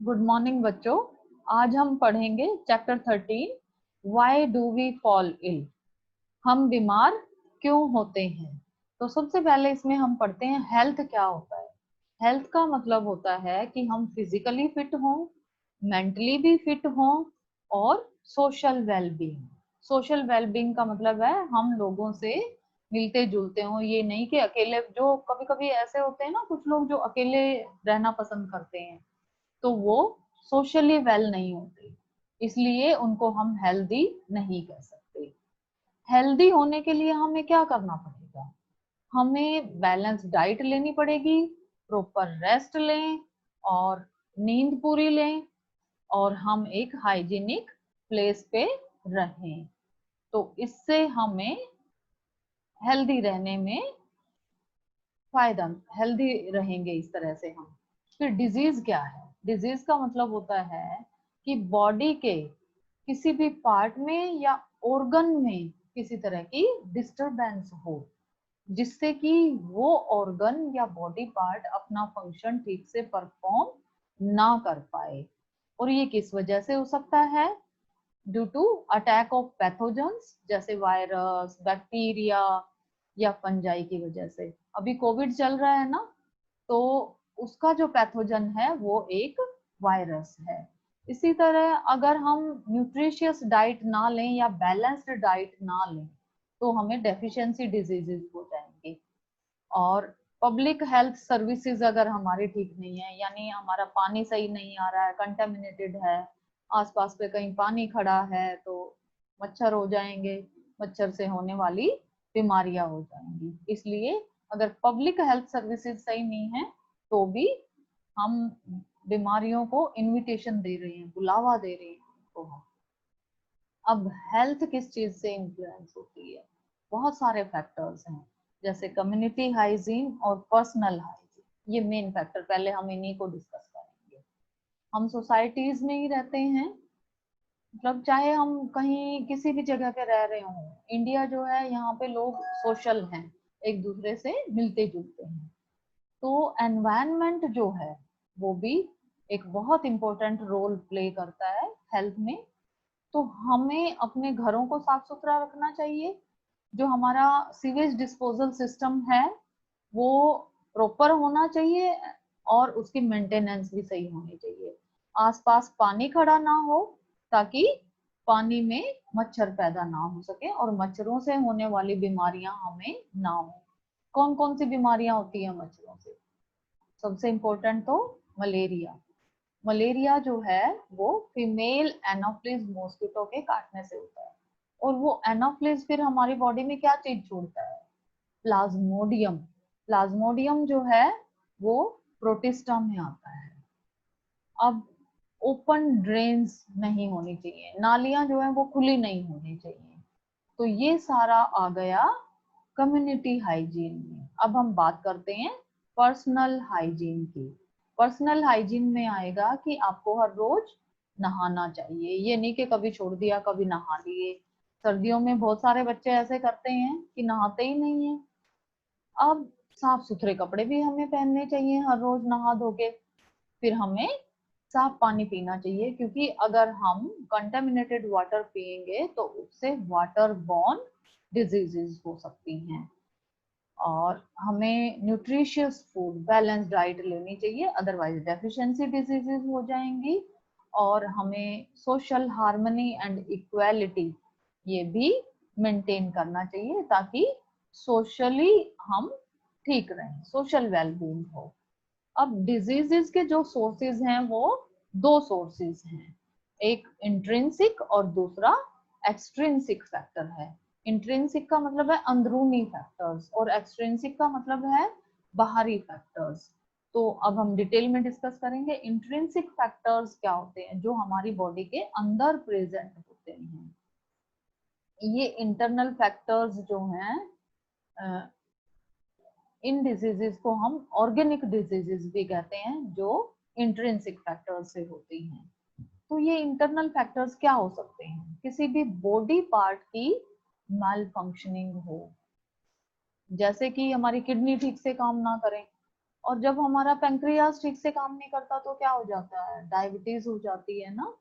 Good morning बच्चों। आज हम पढ़ेंगे chapter 13 why do we fall ill. हम बीमार क्यों होते हैं। तो सबसे पहले इसमें हम पढ़ते हैं हेल्थ क्या होता है। हेल्थ का मतलब होता है कि हम फिजिकली फिट हों, मेंटली भी फिट हों और सोशल वेलबींग। सोशल वेलबींग का मतलब है हम लोगों से मिलते जुलते हों, ये नहीं कि अकेले। जो कभी कभी ऐसे होते हैं ना कुछ लोग जो अकेले रहना पसंद करते हैं, तो वो सोशली वेल नहीं होते, इसलिए उनको हम हेल्दी नहीं कह सकते। हेल्दी होने के लिए हमें क्या करना पड़ेगा? हमें बैलेंस डाइट लेनी पड़ेगी, प्रॉपर रेस्ट लें और नींद पूरी लें, और हम एक हाइजीनिक प्लेस पे रहें। तो इससे हमें हेल्दी रहने में फायदा, हेल्दी रहेंगे इस तरह से हम। फिर डिजीज क्या है? डिजीज का मतलब होता है कि बॉडी के किसी भी पार्ट में या ऑर्गन में किसी तरह की डिस्टरबेंस हो, जिससे कि वो ऑर्गन या बॉडी पार्ट अपना फंक्शन ठीक से परफॉर्म ना कर पाए। और ये किस वजह से हो सकता है? Due to attack of pathogens, जैसे वायरस, बैक्टीरिया या फंजाई की वजह से। अभी कोविड चल रहा है ना, तो उसका जो पैथोजन है वो एक वायरस है। इसी तरह अगर हम न्यूट्रिशियस डाइट ना लें या बैलेंस्ड डाइट ना लें, तो हमें डेफिशिएंसी डिजीजेस हो जाएंगे। और पब्लिक हेल्थ सर्विसेज अगर हमारी ठीक नहीं है, यानी हमारा पानी सही नहीं आ रहा है, कंटेमिनेटेड है, आसपास पे कहीं पानी खड़ा है, तो मच्छर हो जाएंगे, मच्छर से होने वाली बीमारियां हो जाएंगी। इसलिए अगर पब्लिक हेल्थ सर्विसेज सही नहीं है, तो भी हम बीमारियों को इनविटेशन दे रहे हैं, बुलावा दे रहे हैं उनको हम। अब हेल्थ किस चीज से इन्फ्लुएंस होती है? बहुत सारे फैक्टर्स हैं, जैसे कम्युनिटी हाइजीन और पर्सनल हाइजीन। ये मेन फैक्टर, पहले हम इन्हीं को डिस्कस करेंगे। हम सोसाइटीज में ही रहते हैं, मतलब चाहे हम कहीं किसी भी जगह पे रह रहे हों, इंडिया जो है यहाँ पे लोग सोशल हैं, एक दूसरे से मिलते जुलते हैं। तो एनवायरनमेंट जो है वो भी एक बहुत इंपॉर्टेंट रोल प्ले करता है हेल्थ में। तो हमें अपने घरों को साफ सुथरा रखना चाहिए। जो हमारा सीवेज डिस्पोजल सिस्टम है वो प्रॉपर होना चाहिए, और उसकी मेंटेनेंस भी सही होनी चाहिए। आसपास पानी खड़ा ना हो, ताकि पानी में मच्छर पैदा ना हो सके और मच्छरों से होने वाली बीमारियां हमें ना हो। कौन कौन सी बीमारियां होती है मच्छरों से? सबसे इम्पोर्टेंट तो मलेरिया। मलेरिया जो है वो फीमेल एनोफ्लिस मॉस्किटो के काटने से होता है। और वो एनोफ्लिस फिर हमारी बॉडी में क्या चीज छोड़ता है? प्लाज्मोडियम। प्लाज्मोडियम जो है वो प्रोटिस्टा में आता है। अब ओपन ड्रेन्स नहीं होनी चाहिए, नालियां जो है वो खुली नहीं होनी चाहिए। तो ये सारा आ गया कम्युनिटी हाइजीन में। अब हम बात करते हैं पर्सनल हाइजीन की। पर्सनल हाइजीन में आएगा कि आपको हर रोज नहाना चाहिए। ये नहीं कि कभी छोड़ दिया कभी नहा लिए। सर्दियों में बहुत सारे बच्चे ऐसे करते हैं कि नहाते ही नहीं है। अब साफ सुथरे कपड़े भी हमें पहनने चाहिए हर रोज नहा धो के। फिर हमें साफ पानी पीना चाहिए, क्योंकि अगर हम कंटेमिनेटेड वाटर पिएंगे तो उससे वाटर बॉर्न डिजीजेस हो सकती हैं। और हमें न्यूट्रिशियस फूड, बैलेंस डाइट लेनी चाहिए, अदरवाइज डेफिशिएंसी डिजीजेस हो जाएंगी। और हमें सोशल हार्मनी एंड इक्वालिटी ये भी मेंटेन करना चाहिए, ताकि सोशली हम ठीक रहें, सोशल वेलबींग हो। अब डिजीजेस के जो सोर्सेज हैं वो दो सोर्सेज हैं, एक इंट्रिंसिक और दूसरा एक्सट्रिंसिक फैक्टर है। इंट्रिंसिक का मतलब है अंदरूनी फैक्टर्स, और एक्सट्रिंसिक का मतलब है बाहरी फैक्टर्स। तो अब हम डिटेल में डिस्कस करेंगे। इंट्रिंसिक फैक्टर्स क्या होते हैं? जो हमारी बॉडी के अंदर प्रेजेंट होते हैं। ये इंटरनल फैक्टर्स जो हैं, इन डिजीजेस को हम ऑर्गेनिक डिजीजेस भी कहते हैं, जो इंट्रिंसिक फैक्टर्स से होती हैं। तो ये इंटरनल फैक्टर्स क्या हो सकते हैं? किसी भी बॉडी पार्ट की माल फंक्शनिंग हो, जैसे कि हमारी किडनी ठीक से काम ना करें, और जब हमारा पेंक्रियाज ठीक से काम नहीं करता तो क्या हो जाता है, डायबिटीज हो जाती है ना।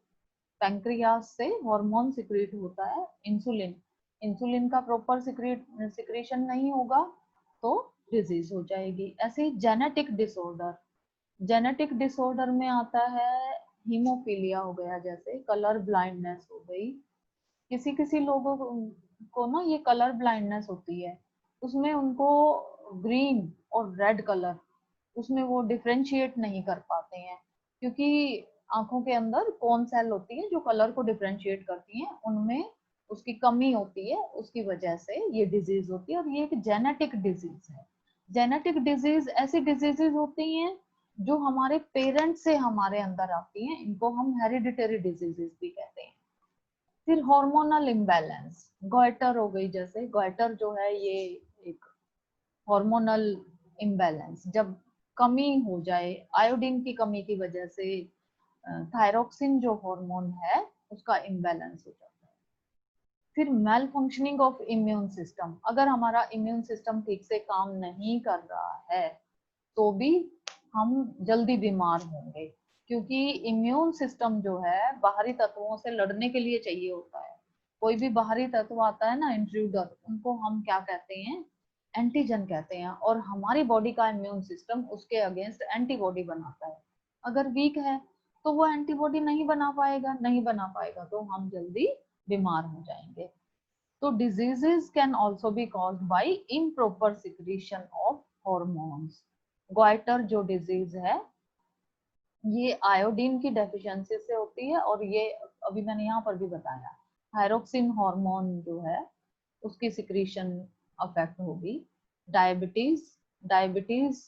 पेंक्रियास से हार्मोन सिक्रीट होता है इंसुलिन, इंसुलिन का प्रॉपर सिक्रीशन नहीं होगा तो डिजीज हो जाएगी। ऐसे ही जेनेटिक डिसऑर्डर, जेनेटिक डिसऑर्डर में आता है हीमोफीलिया हो गया, जैसे कलर ब्लाइंडनेस हो गई। किसी किसी लोगों को ना ये कलर ब्लाइंडनेस होती है, उसमें उनको ग्रीन और रेड कलर, उसमें वो डिफरेंशिएट नहीं कर पाते हैं, क्योंकि आंखों के अंदर कौन सेल होती है जो कलर को डिफरेंशिएट करती हैं, उनमें उसकी कमी होती है, उसकी वजह से ये डिजीज होती है। और ये एक जेनेटिक डिजीज है। जेनेटिक डिजीज ऐसी डिजीजेज होती हैं जो हमारे पेरेंट्स से हमारे अंदर आती हैं, इनको हम हेरिडिटरी डिजीजेस भी कहते हैं। फिर हार्मोनल इम्बैलेंस, गॉइटर हो गई, जैसे गॉइटर जो है ये एक हार्मोनल इम्बैलेंस, जब कमी हो जाए आयोडीन की कमी की वजह से, थायरोक्सिन जो हार्मोन है उसका इम्बैलेंस हो जाता है। फिर malfunctioning of immune system, अगर हमारा इम्यून सिस्टम ठीक से काम नहीं कर रहा है तो भी हम जल्दी बीमार होंगे, क्योंकि इम्यून सिस्टम जो है बाहरी तत्वों से लड़ने के लिए चाहिए होता है। कोई भी बाहरी तत्व आता है ना, इंट्रूडर, उनको हम क्या कहते हैं, एंटीजन कहते हैं। और हमारी बॉडी का इम्यून सिस्टम उसके अगेंस्ट एंटीबॉडी बनाता है। अगर वीक है तो वो एंटीबॉडी नहीं बना पाएगा, नहीं बना पाएगा तो हम जल्दी बीमार हो जाएंगे। तो diseases can also be caused by improper secretion of hormones। Goitre जो डिजीज है ये आयोडीन की डेफिशिएंसी से होती है, और ये अभी मैंने यहाँ पर भी बताया, थायरोक्सिन हार्मोन जो है उसकी सिक्रीशन अफेक्ट होगी। डायबिटीज, डायबिटीज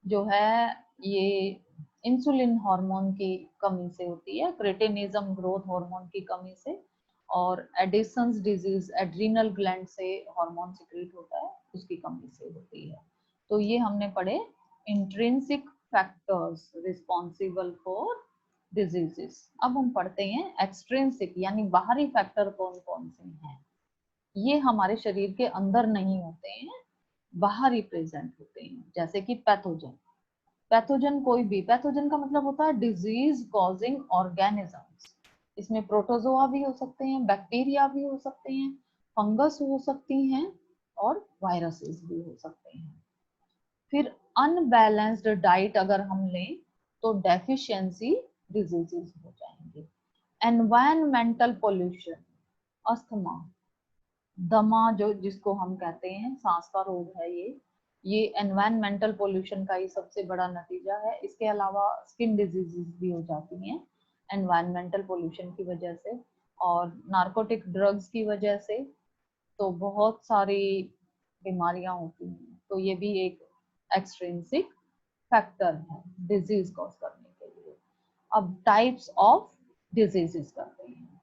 जो है ये इंसुलिन हार्मोन की कमी से होती है, क्रेटिनिज्म ग्रोथ हार्मोन की कमी से। और एडिसन्स डिजीज एड्रीनल ग्लैंड से हार्मोन सिक्रीट होता है, उसकी कमी से होती है। तो ये हमने पढ़े intrinsic factors responsible for diseases. अब हम पढ़ते हैं एक्सट्रिंसिक, यानी बाहरी फैक्टर कौन कौन से हैं। ये हमारे शरीर के अंदर नहीं होते हैं, बाहर ही प्रेजेंट होते हैं, जैसे कि पैथोजन। पैथोजन कोई भी, पैथोजन का मतलब होता है डिजीज कॉजिंग ऑर्गेनिजम्स। इसमें प्रोटोजोआ भी हो सकते हैं, बैक्टीरिया भी हो सकते हैं, फंगस हो सकती हैं, और वायरसेस भी हो सकते हैं। फिर अनबैलेंस्ड डाइट अगर हम लें तो डेफिशिएंसी डिजीजेस हो जाएंगे। एनवायरमेंटल पोल्यूशन, अस्थमा, दमा जो जिसको हम कहते हैं, सांस का रोग है ये एनवायरमेंटल पोल्यूशन का ही सबसे बड़ा नतीजा है। इसके अलावा स्किन डिजीजेस भी हो जाती हैं एनवायरमेंटल पोल्यूशन की वजह से, और नार्कोटिक ड्रग्स की वजह से तो बहुत सारी बीमारियां होती हैं। तो ये भी एक एक्सट्रिंसिक फैक्टर है डिजीज कॉज करने के लिए। अब टाइप्स ऑफ डिजीजेस करते हैं।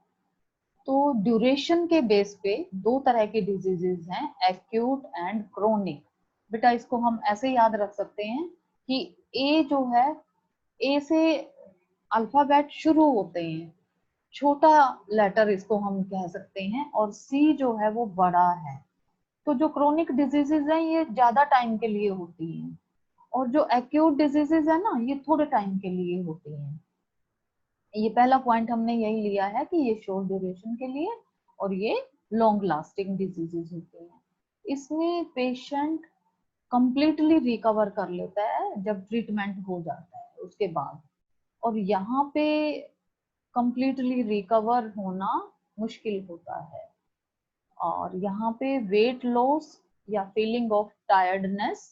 तो ड्यूरेशन के बेस पे दो तरह के डिजीजेस हैं, एक्यूट एंड क्रोनिक। बेटा इसको हम ऐसे याद रख सकते हैं कि ए जो है, ए से अल्फाबेट शुरू होते हैं, छोटा लेटर इसको हम कह सकते हैं, और सी जो है वो बड़ा है। तो जो क्रोनिक डिजीजेस हैं ये ज्यादा टाइम के लिए होती हैं, और जो एक्यूट डिजीजेस है ना ये थोड़े टाइम के लिए होती हैं। ये पहला पॉइंट हमने यही लिया है कि ये शॉर्ट ड्यूरेशन के लिए और ये लॉन्ग लास्टिंग डिजीजेस होते हैं। इसमें पेशेंट कंप्लीटली रिकवर कर लेता है जब ट्रीटमेंट हो जाता है उसके बाद, और यहाँ पे कंप्लीटली रिकवर होना मुश्किल होता है। और यहाँ पे वेट लॉस या फीलिंग ऑफ टायर्डनेस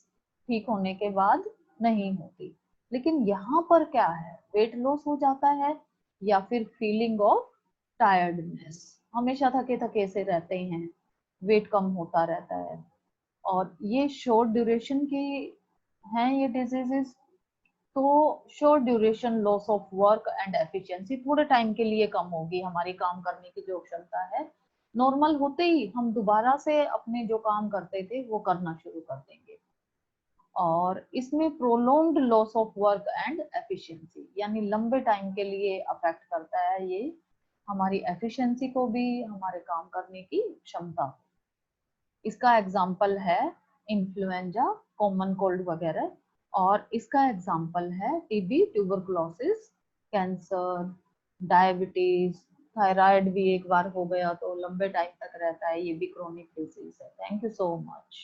ठीक होने के बाद नहीं होती। लेकिन यहाँ पर क्या है, वेट लॉस हो जाता है या फिर फीलिंग ऑफ टायर्डनेस, हमेशा थके थके से रहते हैं, वेट कम होता रहता है। और ये शॉर्ट ड्यूरेशन की हैं ये डिजीजेस। तो short duration loss of work and efficiency, थोड़े टाइम के लिए कम होगी हमारी काम करने की जो क्षमता है, नॉर्मल होते ही हम दोबारा से अपने जो काम करते थे वो करना शुरू कर देंगे। और इसमें prolonged loss of work and efficiency, यानी लंबे टाइम के लिए अफेक्ट करता है ये हमारी एफिशिएंसी को भी, हमारे काम करने की क्षमता को। इसका एग्जाम्पल है इन्फ्लुएंजा, कॉमन कोल्ड वगैरह। और इसका एग्जाम्पल है TB, tuberculosis, cancer, diabetes, thyroid भी एक बार हो गया तो लंबे टाइम तक रहता है, ये भी क्रोनिक डिजीज है। Thank you so much.